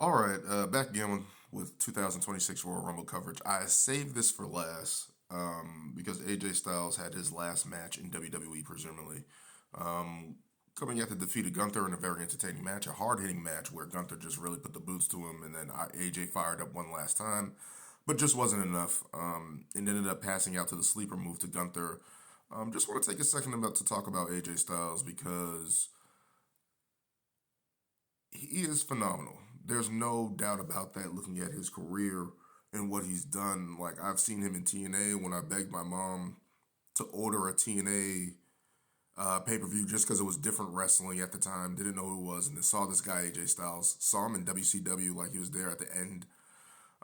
All right, back again with 2026 Royal Rumble coverage. I saved this for last because AJ Styles had his last match in WWE, presumably. Um, Coming at the defeat of Gunther in a very entertaining match, a hard hitting match where Gunther just really put the boots to him, and then AJ fired up one last time, but just wasn't enough. And ended up passing out to the sleeper move to Gunther. Just want to take a second about to talk about AJ Styles because he is phenomenal. There's no doubt about that looking at his career and what he's done. Like, I've seen him in TNA when I begged my mom to order a TNA pay per view just because it was different wrestling at the time. Didn't know who it was, and then saw this guy AJ Styles. Saw him in WCW, like he was there at the end.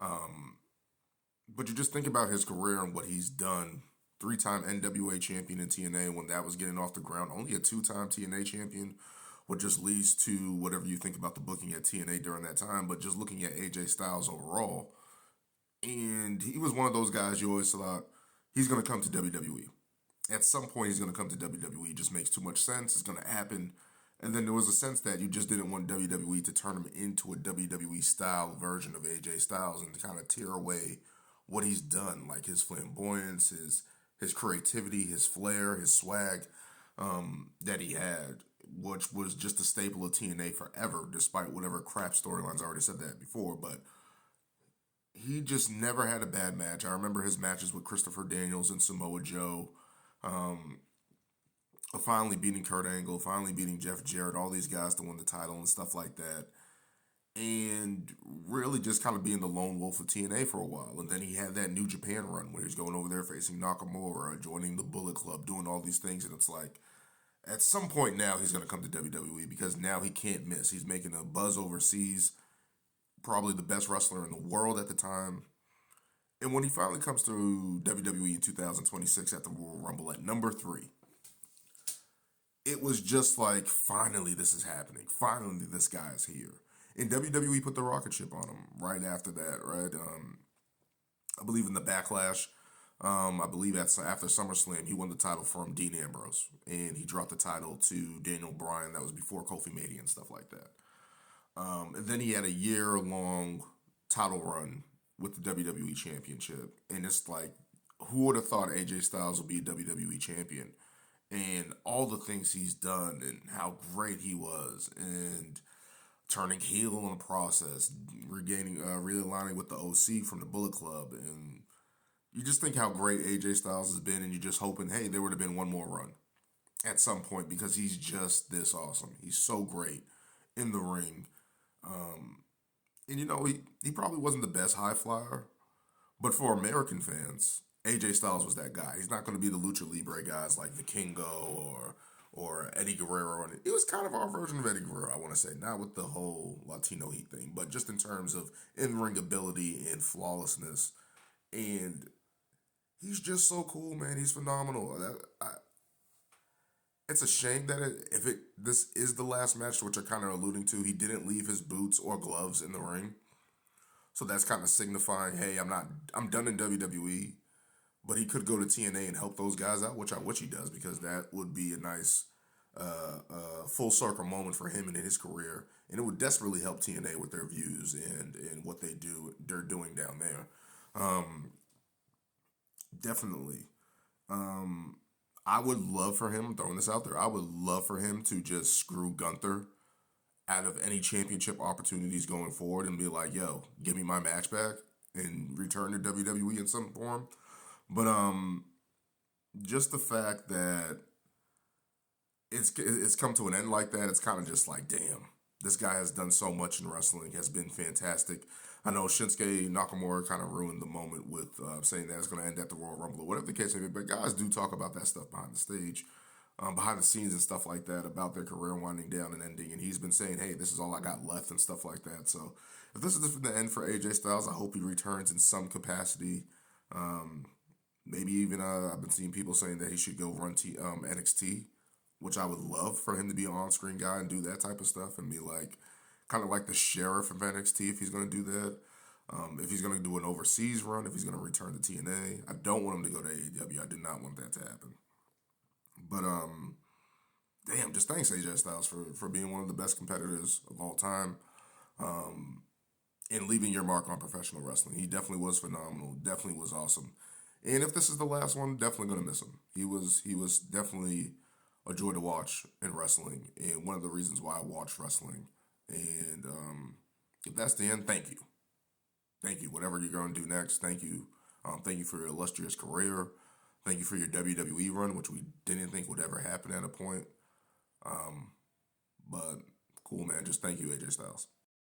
But you just think about his career and what he's done. Three-time NWA champion in TNA when that was getting off the ground. Only a two-time TNA champion, what just leads to whatever you think about the booking at TNA during that time. But just looking at AJ Styles overall, and he was one of those guys you always thought he's going to come to WWE. At some point, he's going to come to WWE. It just makes too much sense. It's going to happen. And then there was a sense that you just didn't want WWE to turn him into a WWE style version of AJ Styles and to kind of tear away what he's done, like his flamboyance, his creativity, his flair, his swag that he had, which was just a staple of TNA forever, despite whatever crap storylines. I already said that before, but he just never had a bad match. I remember his matches with Christopher Daniels and Samoa Joe, um, finally beating Kurt Angle, finally beating Jeff Jarrett, all these guys to win the title and stuff like that. And really just kind of being the lone wolf of TNA for a while. And then he had that New Japan run where he was going over there facing Nakamura, joining the Bullet Club, doing all these things. And it's like, at some point now, he's going to come to WWE because now he can't miss. He's making a buzz overseas, probably the best wrestler in the world at the time. And when he finally comes to WWE in 2026 at the Royal Rumble at number three, it was just like, finally, this is happening. Finally, this guy is here. And WWE put the rocket ship on him right after that, right? I believe in the Backlash. I believe after SummerSlam, he won the title from Dean Ambrose, and he dropped the title to Daniel Bryan. That was before Kofi Mania and stuff like that. And then he had a year-long title run with the WWE Championship, and it's like, who would have thought AJ Styles would be a WWE champion? And all the things he's done, and how great he was, and turning heel in the process, regaining, realigning with the OC from the Bullet Club, and you just think how great AJ Styles has been, and you're just hoping, hey, there would have been one more run at some point because he's just this awesome. He's so great in the ring. Um, and he probably wasn't the best high flyer, but for American fans, AJ Styles was that guy. He's not going to be the lucha libre guys like Vikingo or Eddie Guerrero. And it was kind of our version of Eddie Guerrero, I want to say, not with the whole Latino heat thing, but just in terms of in ring ability and flawlessness. And he's just so cool, man. He's phenomenal. It's a shame that if this is the last match, which I kind of alluding to, he didn't leave his boots or gloves in the ring. So that's kind of signifying, hey, I'm done in WWE. But he could go to TNA and help those guys out, which he does, because that would be a nice full circle moment for him and in his career, and it would desperately help TNA with their views and what they're doing down there. Um, Definitely. Um, I would love for him, throwing this out there, I would love for him to just screw Gunther out of any championship opportunities going forward and be like, yo, give me my match back and return to WWE in some form. But just the fact that it's come to an end like that, it's kind of just like, damn, this guy has done so much in wrestling, has been fantastic. I know Shinsuke Nakamura kind of ruined the moment with saying that it's going to end at the Royal Rumble or whatever the case may be, but guys do talk about that stuff behind the stage, behind the scenes and stuff like that about their career winding down and ending. And he's been saying, hey, this is all I got left and stuff like that. So if this is the end for AJ Styles, I hope he returns in some capacity. Um, Maybe even I've been seeing people saying that he should go run NXT, which I would love for him to be an on-screen guy and do that type of stuff and be like kind of like the sheriff of NXT if he's going to do that. If he's going to do an overseas run, if he's going to return to TNA, I don't want him to go to AEW. I do not want that to happen. But damn, just thanks AJ Styles for being one of the best competitors of all time. and leaving your mark on professional wrestling. He definitely was phenomenal. Definitely was awesome. And if this is the last one, definitely gonna miss him. He was definitely a joy to watch in wrestling, and one of the reasons why I watch wrestling. And if that's the end, thank you. Whatever you're gonna do next, thank you. Thank you for your illustrious career. Thank you for your WWE run, which we didn't think would ever happen at a point. But cool, man. Just thank you, AJ Styles.